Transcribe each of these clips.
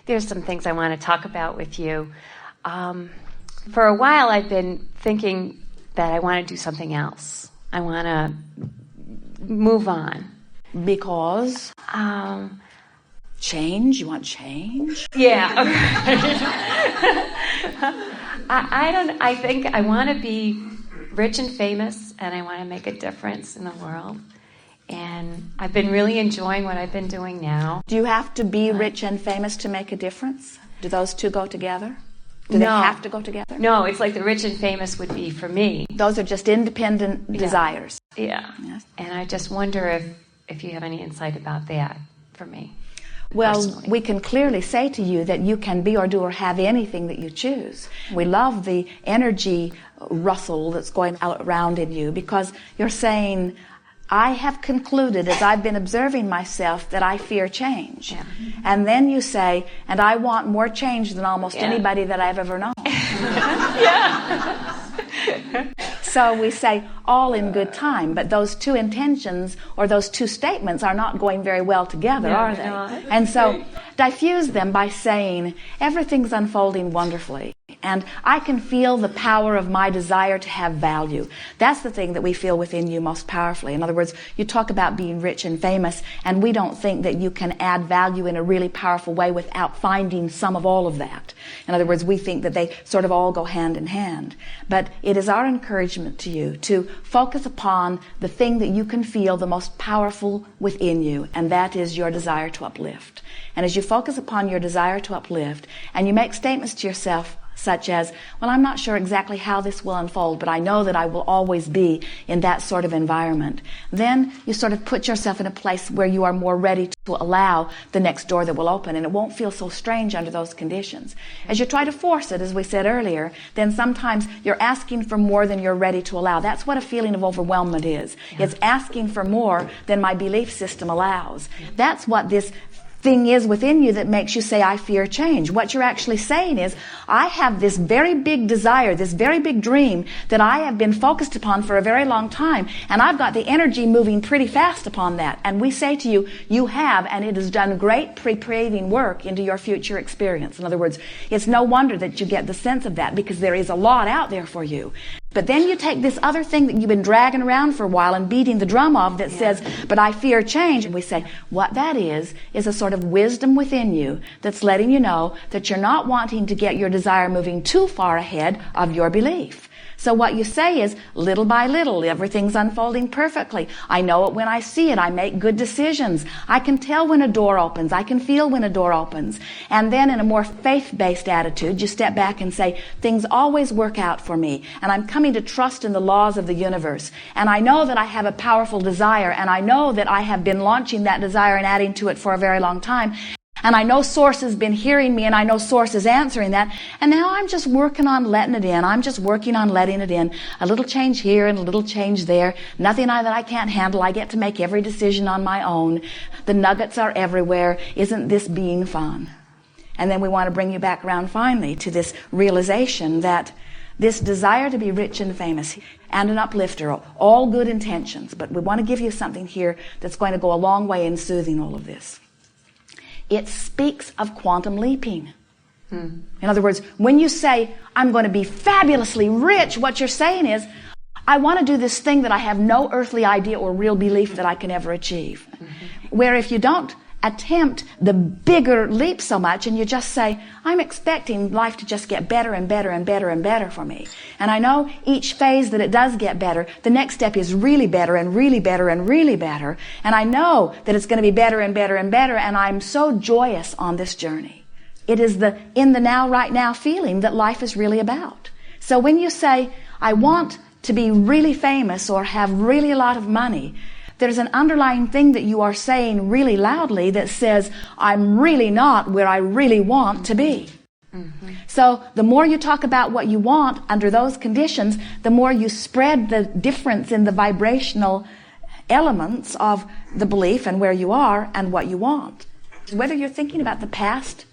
There's some things I want to talk about with you. For a while, I've been thinking that I want to do something else. I want to move on. Because? Change? You want change? Yeah. I think I want to be rich and famous, and I want to make a difference in the world. And I've been really enjoying what I've been doing now. Do you have to be rich and famous to make a difference? Do those two go together? Do they have to go together? No, it's like the rich and famous would be for me. Those are just independent desires. Yeah. Yes. And I just wonder if you have any insight about that for me. Well, personally. We can clearly say to you that you can be or do or have anything that you choose. We love the energy rustle that's going out around in you, because you're saying, I have concluded as I've been observing myself that I fear change. Yeah. And then you say, and I want more change than almost anybody that I've ever known. So we say, all in good time, but those two intentions or those two statements are not going very well together, are they? No. And so diffuse them by saying, everything's unfolding wonderfully. And I can feel the power of my desire to have value. That's the thing that we feel within you most powerfully. In other words, you talk about being rich and famous, and we don't think that you can add value in a really powerful way without finding some of all of that. In other words, we think that they sort of all go hand in hand. But it is our encouragement to you to focus upon the thing that you can feel the most powerful within you, and that is your desire to uplift. And as you focus upon your desire to uplift, and you make statements to yourself such as, well, I'm not sure exactly how this will unfold, but I know that I will always be in that sort of environment. Then you sort of put yourself in a place where you are more ready to allow the next door that will open, and it won't feel so strange under those conditions. As you try to force it, as we said earlier, then sometimes you're asking for more than you're ready to allow. That's what a feeling of overwhelmment is. It's asking for more than my belief system allows. That's what this thing is within you that makes you say, I fear change. What you're actually saying is, I have this very big desire, this very big dream that I have been focused upon for a very long time, and I've got the energy moving pretty fast upon that. And we say to you, you have, and it has done great pre-paving work into your future experience. In other words, it's no wonder that you get the sense of that, because there is a lot out there for you. But then you take this other thing that you've been dragging around for a while and beating the drum of that says, but I fear change. And we say, what that is a sort of wisdom within you that's letting you know that you're not wanting to get your desire moving too far ahead of your belief. So what you say is, little by little, everything's unfolding perfectly. I know it when I see it. I make good decisions. I can tell when a door opens. I can feel when a door opens. And then in a more faith-based attitude, you step back and say, things always work out for me. And I'm coming to trust in the laws of the universe. And I know that I have a powerful desire. And I know that I have been launching that desire and adding to it for a very long time. And I know Source has been hearing me, and I know Source is answering that. And now I'm just working on letting it in. I'm just working on letting it in. A little change here and a little change there. Nothing that I can't handle. I get to make every decision on my own. The nuggets are everywhere. Isn't this being fun? And then we want to bring you back around finally to this realization that this desire to be rich and famous and an uplifter, all good intentions. But we want to give you something here that's going to go a long way in soothing all of this. It speaks of quantum leaping. In other words, when you say, I'm going to be fabulously rich, what you're saying is, I want to do this thing that I have no earthly idea or real belief that I can ever achieve. Where if you don't attempt the bigger leap so much and you just say, I'm expecting life to just get better and better and better and better for me. And I know each phase that it does get better, the next step is really better and really better and really better. And I know that it's going to be better and better and better, and I'm so joyous on this journey. It is the in the now, right now feeling that life is really about. So when you say, I want to be really famous or have really a lot of money, there's an underlying thing that you are saying really loudly that says, I'm really not where I really want to be. So the more you talk about what you want under those conditions, the more you spread the difference in the vibrational elements of the belief and where you are and what you want. Whether you're thinking about the past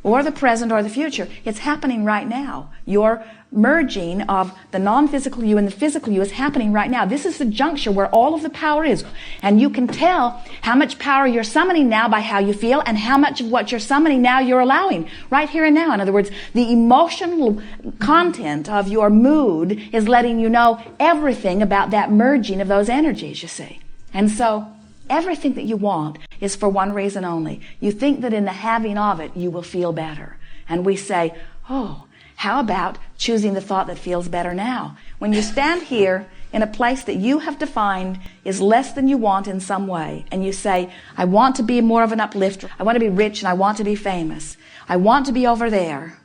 or the present or the future. It's happening right now. Your merging of the non-physical you and the physical you is happening right now. This is the juncture where all of the power is. And you can tell how much power you're summoning now by how you feel, and how much of what you're summoning now you're allowing right here and now. In other words, the emotional content of your mood is letting you know everything about that merging of those energies, you see. And so everything that you want is for one reason only. You think that in the having of it, you will feel better. And we say, oh, how about choosing the thought that feels better now? When you stand here in a place that you have defined is less than you want in some way, and you say, I want to be more of an uplifter, I want to be rich, and I want to be famous, I want to be over there,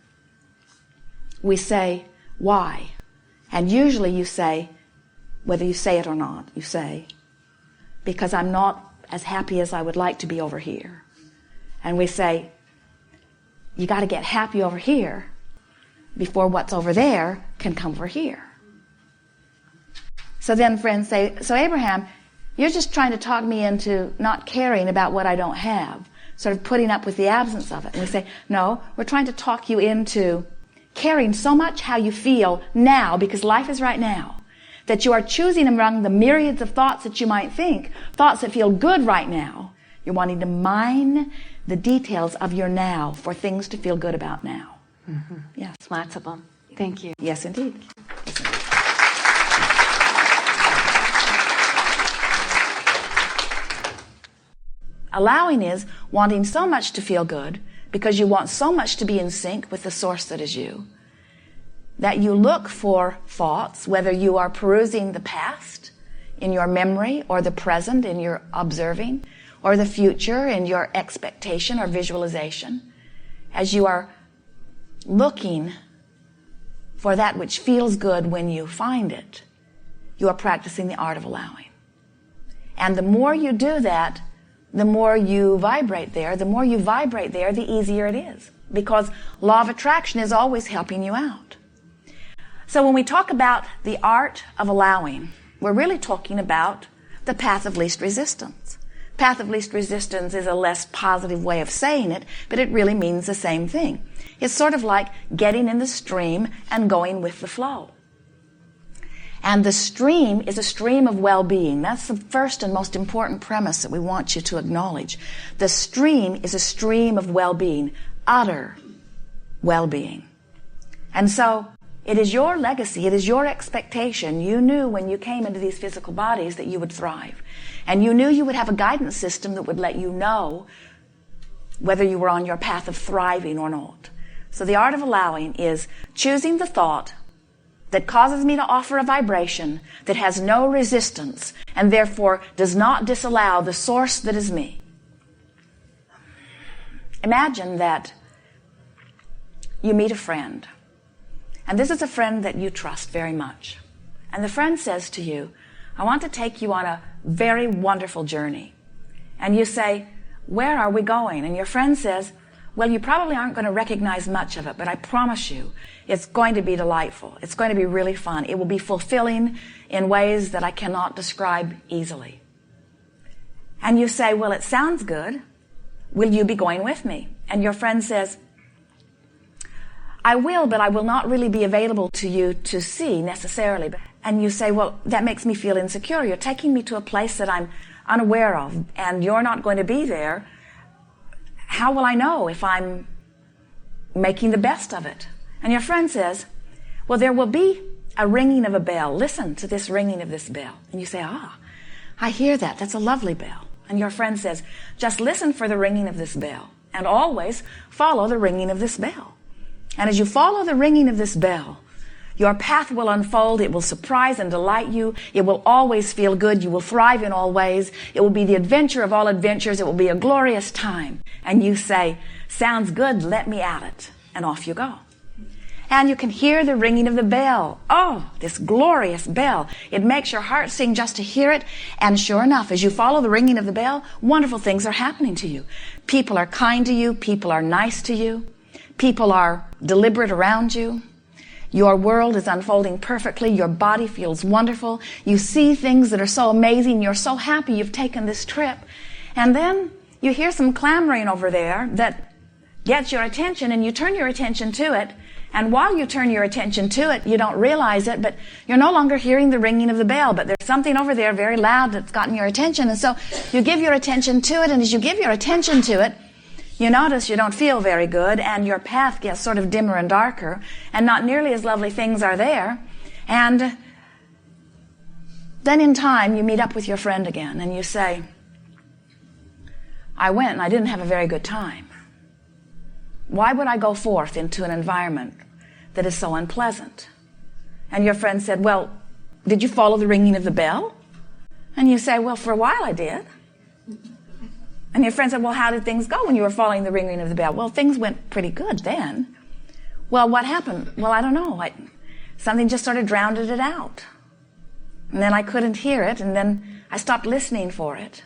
we say, why? And usually you say, whether you say it or not, you say, because I'm not as happy as I would like to be over here. And we say, you got to get happy over here before what's over there can come over here. So then friends say, so Abraham, you're just trying to talk me into not caring about what I don't have, sort of putting up with the absence of it. And we say, no, we're trying to talk you into caring so much how you feel now, because life is right now, that you are choosing among the myriads of thoughts that you might think, thoughts that feel good right now. You're wanting to mine the details of your now for things to feel good about now. Mm-hmm. Yes. Lots of them. Thank you. Yes, indeed. Allowing is wanting so much to feel good because you want so much to be in sync with the source that is you, that you look for thoughts, whether you are perusing the past in your memory or the present in your observing, or the future in your expectation or visualization. As you are looking for that which feels good when you find it, you are practicing the art of allowing. And the more you do that, the more you vibrate there. The more you vibrate there, the easier it is, because law of attraction is always helping you out. So when we talk about the art of allowing, we're really talking about the path of least resistance. Path of least resistance is a less positive way of saying it, but it really means the same thing. It's sort of like getting in the stream and going with the flow. And the stream is a stream of well-being. That's the first and most important premise that we want you to acknowledge. The stream is a stream of well-being, utter well-being. And so it is your legacy, it is your expectation. You knew when you came into these physical bodies that you would thrive. And you knew you would have a guidance system that would let you know whether you were on your path of thriving or not. So the art of allowing is choosing the thought that causes me to offer a vibration that has no resistance and therefore does not disallow the source that is me. Imagine that you meet a friend, and this is a friend that you trust very much. And the friend says to you, I want to take you on a very wonderful journey. And you say, where are we going? And your friend says, well, you probably aren't going to recognize much of it, but I promise you, it's going to be delightful. It's going to be really fun. It will be fulfilling in ways that I cannot describe easily. And you say, well, it sounds good. Will you be going with me? And your friend says, I will, but I will not really be available to you to see necessarily. And you say, well, that makes me feel insecure. You're taking me to a place that I'm unaware of, and you're not going to be there. How will I know if I'm making the best of it? And your friend says, well, there will be a ringing of a bell. Listen to this ringing of this bell. And you say, I hear that. That's a lovely bell. And your friend says, just listen for the ringing of this bell, and always follow the ringing of this bell. And as you follow the ringing of this bell, your path will unfold. It will surprise and delight you. It will always feel good. You will thrive in all ways. It will be the adventure of all adventures. It will be a glorious time. And you say, sounds good, let me at it. And off you go. And you can hear the ringing of the bell. Oh, this glorious bell. It makes your heart sing just to hear it. And sure enough, as you follow the ringing of the bell, wonderful things are happening to you. People are kind to you. People are nice to you. People are deliberate around you. Your world is unfolding perfectly. Your body feels wonderful. You see things that are so amazing. You're so happy you've taken this trip. And then you hear some clamoring over there that gets your attention, and you turn your attention to it. And while you turn your attention to it, you don't realize it, but you're no longer hearing the ringing of the bell, but there's something over there very loud that's gotten your attention. And so you give your attention to it, and as you give your attention to it, you notice you don't feel very good, and your path gets sort of dimmer and darker, and not nearly as lovely things are there. And then in time, you meet up with your friend again, and you say, I went and I didn't have a very good time. Why would I go forth into an environment that is so unpleasant? And your friend said, well, did you follow the ringing of the bell? And you say, well, for a while I did. And your friend said, well, how did things go when you were following the ringing of the bell? Well, things went pretty good then. Well, what happened? Well, I don't know. Something just sort of drowned it out. And then I couldn't hear it, and then I stopped listening for it.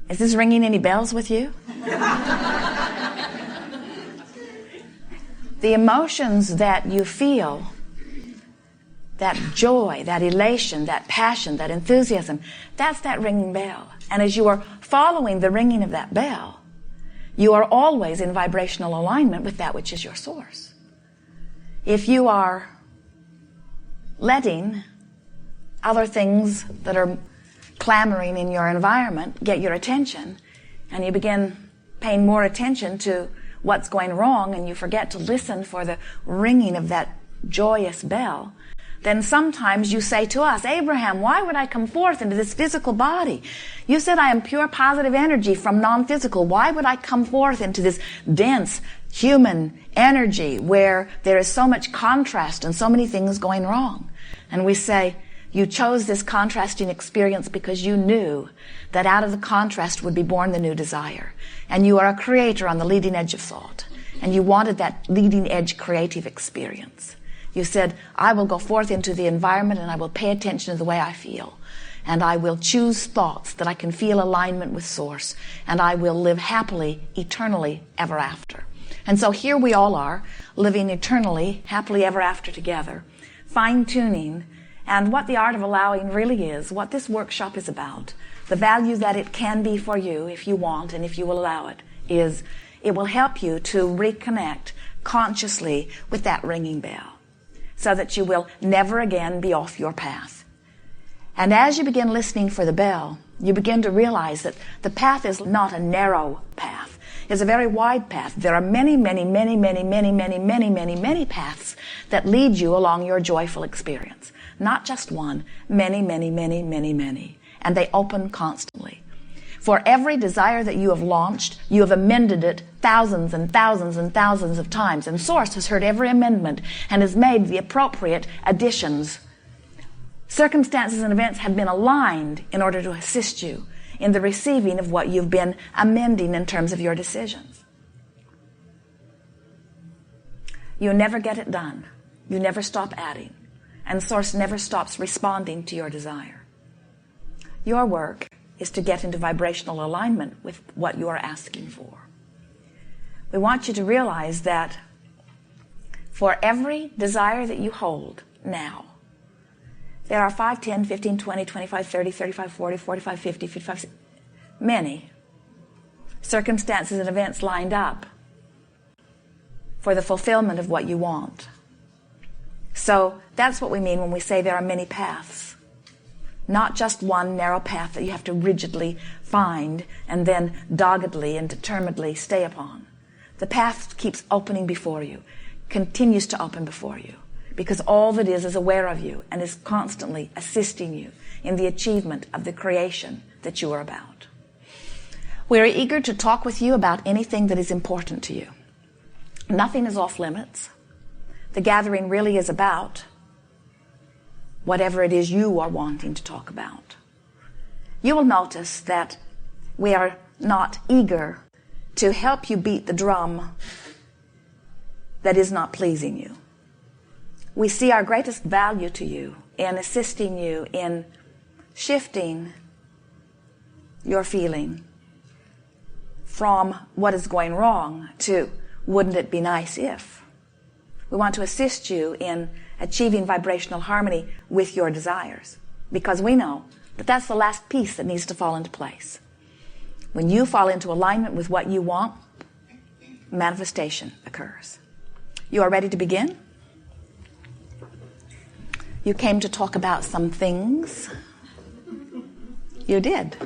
Is this ringing any bells with you? The emotions that you feel, that joy, that elation, that passion, that enthusiasm, that's that ringing bell. And as you are following the ringing of that bell, you are always in vibrational alignment with that which is your source. If you are letting other things that are clamoring in your environment get your attention, and you begin paying more attention to what's going wrong, and you forget to listen for the ringing of that joyous bell, then sometimes you say to us, Abraham, why would I come forth into this physical body? You said I am pure positive energy from non-physical. Why would I come forth into this dense human energy where there is so much contrast and so many things going wrong? And we say, you chose this contrasting experience because you knew that out of the contrast would be born the new desire. And you are a creator on the leading edge of thought. And you wanted that leading edge creative experience. You said, I will go forth into the environment and I will pay attention to the way I feel. And I will choose thoughts that I can feel alignment with Source. And I will live happily, eternally, ever after. And so here we all are, living eternally, happily ever after together, fine-tuning. And what the art of allowing really is, what this workshop is about, the value that it can be for you if you want and if you will allow it, is it will help you to reconnect consciously with that ringing bell so that you will never again be off your path. And as you begin listening for the bell, you begin to realize that the path is not a narrow path. It's a very wide path. There are many, many, many, many, many, many, many, many, many paths that lead you along your joyful experience. Not just one, many, many, many, many, many. And they open constantly. For every desire that you have launched, you have amended it thousands and thousands and thousands of times. And Source has heard every amendment and has made the appropriate additions. Circumstances and events have been aligned in order to assist you in the receiving of what you've been amending in terms of your decisions. You never get it done. You never stop adding. And Source never stops responding to your desire. Your work is to get into vibrational alignment with what you are asking for. We want you to realize that for every desire that you hold now, there are 5, 10, 15, 20, 25, 30, 35, 40, 45, 50, 55, many circumstances and events lined up for the fulfillment of what you want. So that's what we mean when we say there are many paths. Not just one narrow path that you have to rigidly find and then doggedly and determinedly stay upon. The path keeps opening before you, continues to open before you, because all that is aware of you and is constantly assisting you in the achievement of the creation that you are about. We are eager to talk with you about anything that is important to you. Nothing is off limits. The gathering really is about whatever it is you are wanting to talk about. You will notice that we are not eager to help you beat the drum that is not pleasing you. We see our greatest value to you in assisting you in shifting your feeling from what is going wrong to wouldn't it be nice if. We want to assist you in achieving vibrational harmony with your desires, because we know that that's the last piece that needs to fall into place. When you fall into alignment with what you want, manifestation occurs. You are ready to begin? You came to talk about some things. You did.